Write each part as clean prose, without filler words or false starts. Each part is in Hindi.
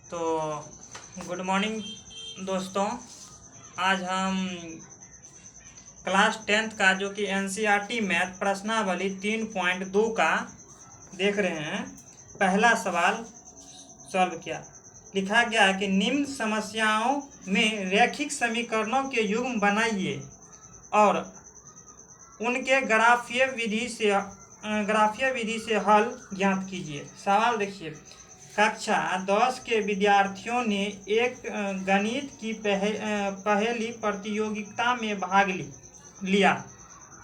तो गुड मॉर्निंग दोस्तों। आज हम क्लास 10th का जो कि एनसीईआरटी मैथ प्रश्नावली 3.2 का देख रहे हैं। पहला सवाल सॉल्व किया। लिखा गया है कि निम्न समस्याओं में रैखिक समीकरणों के युग्म बनाइए और उनके ग्राफीय विधि से हल ज्ञात कीजिए। सवाल देखिए, कक्षा 10 के विद्यार्थियों ने एक गणित की पहेली प्रतियोगिता में भाग लिया।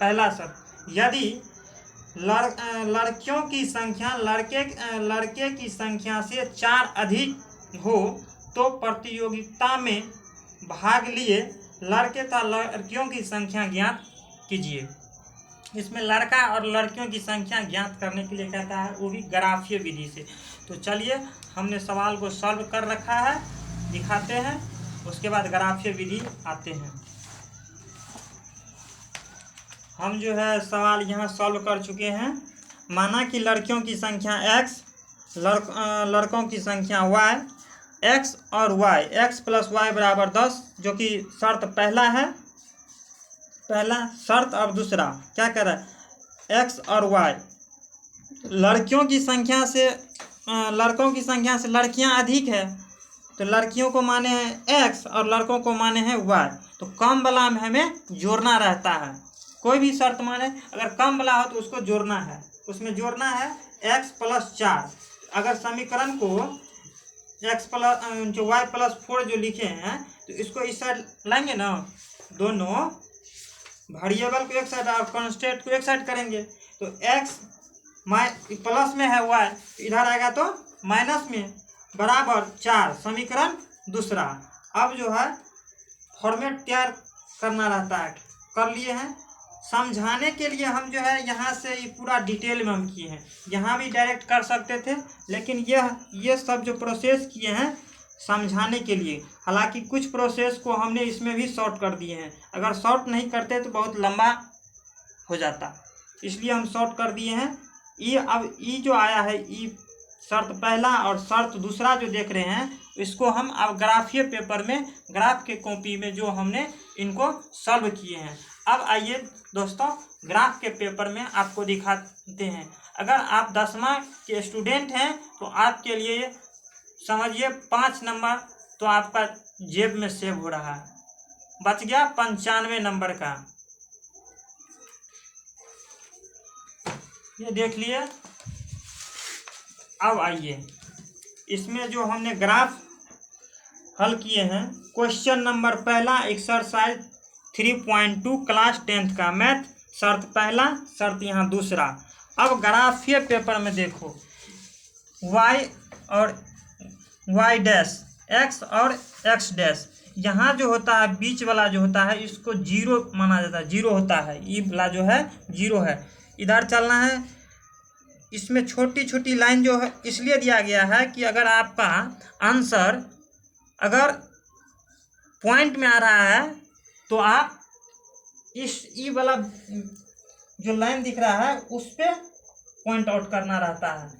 पहला शर्त, यदि लड़कियों की संख्या लड़के की संख्या से 4 अधिक हो तो प्रतियोगिता में भाग लिए लड़के तथा लड़कियों की संख्या ज्ञात कीजिए। इसमें लड़का और लड़कियों की संख्या ज्ञात करने के लिए कहता है, वो भी ग्राफीय विधि से। तो चलिए, हमने सवाल को सॉल्व कर रखा है, दिखाते हैं, उसके बाद ग्राफीय विधि आते हैं। हम जो है सवाल यहाँ सॉल्व कर चुके हैं। माना कि लड़कियों की संख्या x, लड़कों की संख्या y, x और y, x प्लस y बराबर 10, जो कि शर्त पहला है, पहला शर्त। अब दूसरा क्या कह रहा है, x और y लड़कियों की संख्या से लड़कों की संख्या से लड़कियां अधिक है, तो लड़कियों को माने हैं x और लड़कों को माने हैं y। तो कम वाला में हमें जोड़ना रहता है। कोई भी शर्त माने, अगर कम वाला हो तो उसको जोड़ना है, उसमें जोड़ना है x प्लस 4। अगर समीकरण को x प्लस जो y प्लस 4 जो लिखे हैं, तो इसको इस साइड लाएंगे ना, दोनों वेरिएबल को एक साइड और कांस्टेंट को एक साइड करेंगे। तो x प्लस में है y, इधर आएगा तो माइनस में, बराबर 4, समीकरण दूसरा। अब जो है फॉर्मेट तैयार करना रहता है, कर लिए हैं। समझाने के लिए हम जो है यहाँ से ये पूरा डिटेल में हम किए हैं। यहाँ भी डायरेक्ट कर सकते थे, लेकिन ये सब जो प्रोसेस किए हैं समझाने के लिए। हालांकि कुछ प्रोसेस को हमने इसमें भी शॉर्ट कर दिए हैं। अगर शॉर्ट नहीं करते तो बहुत लंबा हो जाता, इसलिए हम शॉर्ट कर दिए हैं। अब जो आया है, शर्त पहला और शर्त दूसरा जो देख रहे हैं, इसको हम अब ग्राफीय पेपर में, ग्राफ के कॉपी में जो हमने इनको सॉल्व किए हैं। अब आइए दोस्तों, ग्राफ के पेपर में आपको दिखाते हैं। अगर आप 10वां के स्टूडेंट हैं तो आपके लिए समझिए 5 नंबर तो आपका जेब में सेव हो रहा है, बच गया 95 नंबर का। ये देख लिए। अब आइए, इसमें जो हमने ग्राफ हल किए हैं, क्वेश्चन नंबर पहला एक्सरसाइज 3.2 क्लास 10th का मैथ, शर्त पहला, शर्त यहाँ दूसरा। अब ग्राफीय पेपर में देखो, y और y डैश, x और x डैश, यहाँ जो होता है बीच वाला जो होता है, इसको जीरो माना जाता है, जीरो होता है, ये वाला जो है जीरो है। इधर चलना है। इसमें छोटी छोटी लाइन जो है इसलिए दिया गया है कि अगर आपका आंसर अगर पॉइंट में आ रहा है तो आप इस ई वाला जो लाइन दिख रहा है उस पे पॉइंट आउट करना रहता है।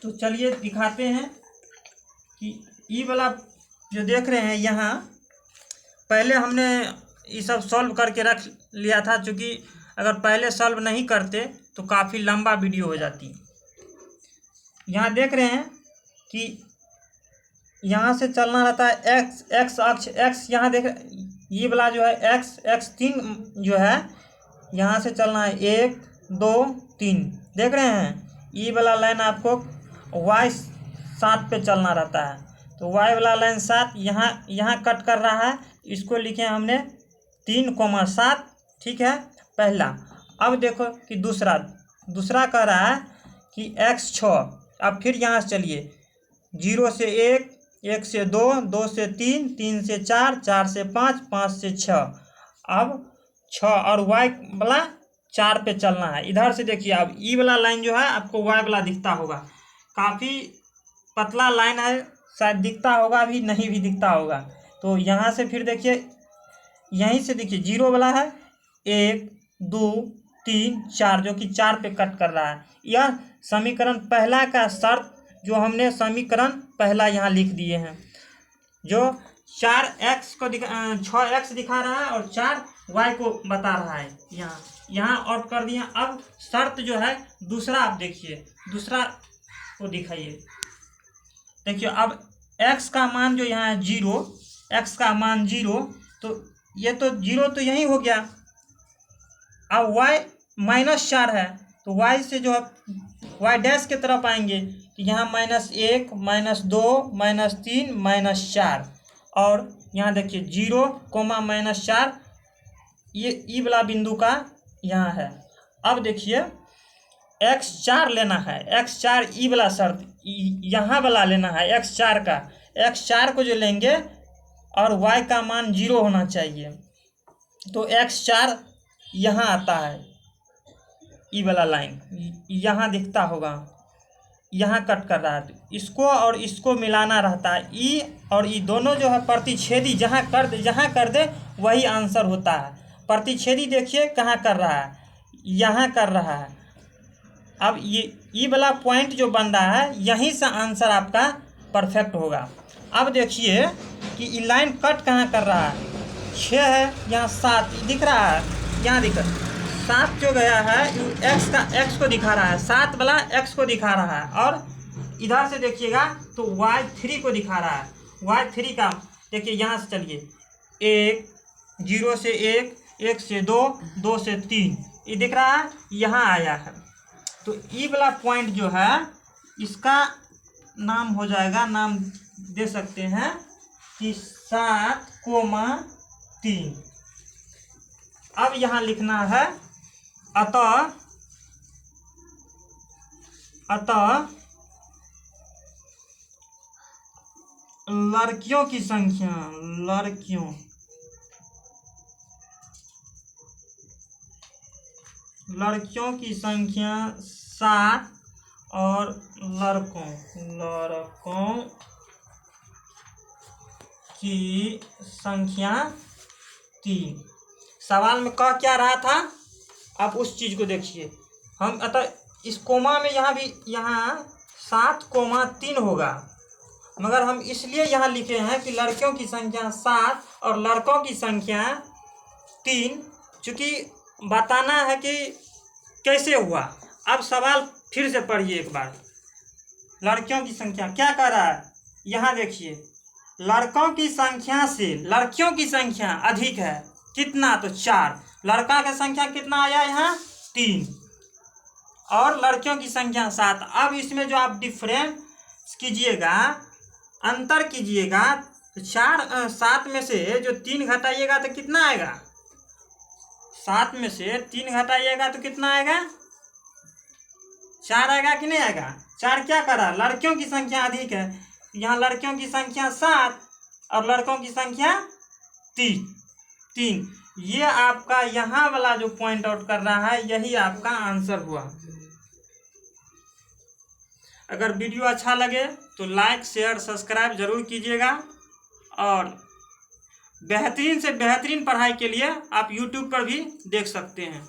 तो चलिए दिखाते हैं कि ई वाला जो देख रहे हैं, यहाँ पहले हमने ये सब सॉल्व करके रख लिया था, क्योंकि अगर पहले सॉल्व नहीं करते तो काफ़ी लंबा वीडियो हो जाती। यहाँ देख रहे हैं कि यहाँ से चलना रहता है x अक्ष, x यहाँ देख, ये वाला जो है x 3 जो है, यहाँ से चलना है 1 2 3, देख रहे हैं। ये वाला लाइन आपको y 7 पे चलना रहता है, तो y वाला लाइन 7 यहाँ कट कर रहा है, इसको लिखे हमने 3,7, ठीक है, पहला। अब देखो कि दूसरा कह रहा है कि x 6। अब फिर यहाँ से चलिए, 0 से 1, 1 से 2, 2 से 3, 3 से 4, 4 से 5, 5 से 6। अब 6 और y वाला 4 पे चलना है। इधर से देखिए, अब ई वाला लाइन जो है आपको y वाला दिखता होगा, काफ़ी पतला लाइन है, शायद दिखता होगा भी, नहीं भी दिखता होगा। तो यहाँ से फिर देखिए, यहीं से देखिए 0 वाला है, 1 2 3 4, जो कि 4 पे कट कर रहा है। यह समीकरण पहला का शर्त जो हमने समीकरण पहला यहाँ लिख दिए हैं, जो 4x को 6x दिखा रहा है और 4y को बता रहा है। यहाँ आउट कर दिया। अब शर्त जो है दूसरा, आप देखिए दूसरा को दिखाइए। देखिए अब x का मान जो यहाँ है 0, x का मान 0, तो ये तो 0 तो यही हो गया। अब y -4 है, तो y से जो है y डैश के तरफ आएंगे, तो यहाँ -1 -2 -3 -4, और यहाँ देखिए 0, -4, ये ई वाला बिंदु का यहाँ है। अब देखिए x4 लेना है, x4 ई वाला शर्त यहाँ वाला लेना है, x4 का, x4 को जो लेंगे और y का मान 0 होना चाहिए, तो x4 यहाँ आता है, ई वाला लाइन यहाँ दिखता होगा, यहाँ कट कर रहा है, तो इसको और इसको मिलाना रहता है। ई और ई दोनों जो है प्रतिच्छेदी जहाँ कर दे वही आंसर होता है। प्रतिच्छेदी देखिए कहाँ कर रहा है, यहाँ कर रहा है। अब ये ई वाला पॉइंट जो बन रहा है, यहीं से आंसर आपका परफेक्ट होगा। अब देखिए कि ई लाइन कट कहाँ कर रहा है, 6 है, यहाँ 7 दिख रहा है, यहाँ दिख रहा है 7 जो गया है x को दिखा रहा है, 7 वाला x को दिखा रहा है, और इधर से देखिएगा तो y3 को दिखा रहा है। y3 का देखिए, यहाँ से चलिए 1, 0 से 1, 1 से 2, 2 से 3, ये दिख रहा है, यहाँ आया है। तो ई वाला पॉइंट जो है इसका नाम हो जाएगा, नाम दे सकते हैं कि 7,3। अब यहाँ लिखना है अतः लड़कियों की संख्या, लड़कियों की संख्या 7 और लड़कों की संख्या 3। सवाल में कह क्या रहा था, आप उस चीज को देखिए। हम अतः इस कोमा में यहाँ 7,3 होगा, मगर हम इसलिए यहाँ लिखे हैं कि लड़कियों की संख्या 7 और लड़कों की संख्या 3, चूँकि बताना है कि कैसे हुआ। अब सवाल फिर से पढ़िए एक बार। लड़कियों की संख्या क्या कह रहा है, यहाँ देखिए, लड़कों की संख्या से लड़कियों की संख्या अधिक है, कितना, तो 4। लड़का का संख्या कितना आया यहाँ, 3, और लड़कियों की संख्या 7। अब इसमें जो आप डिफरेंस कीजिएगा, अंतर कीजिएगा, तो 7 में से जो 3 घटाइएगा तो कितना आएगा, 7 में से 3 घटाइएगा तो कितना आएगा, 4 आएगा कि नहीं आएगा। 4 क्या करा, लड़कियों की संख्या अधिक है, यहाँ लड़कियों की संख्या 7 और लड़कों की संख्या 3। ये आपका यहाँ वाला जो पॉइंट आउट कर रहा है, यही आपका आंसर हुआ। अगर वीडियो अच्छा लगे तो लाइक, शेयर, सब्सक्राइब जरूर कीजिएगा, और बेहतरीन से बेहतरीन पढ़ाई के लिए आप YouTube पर भी देख सकते हैं।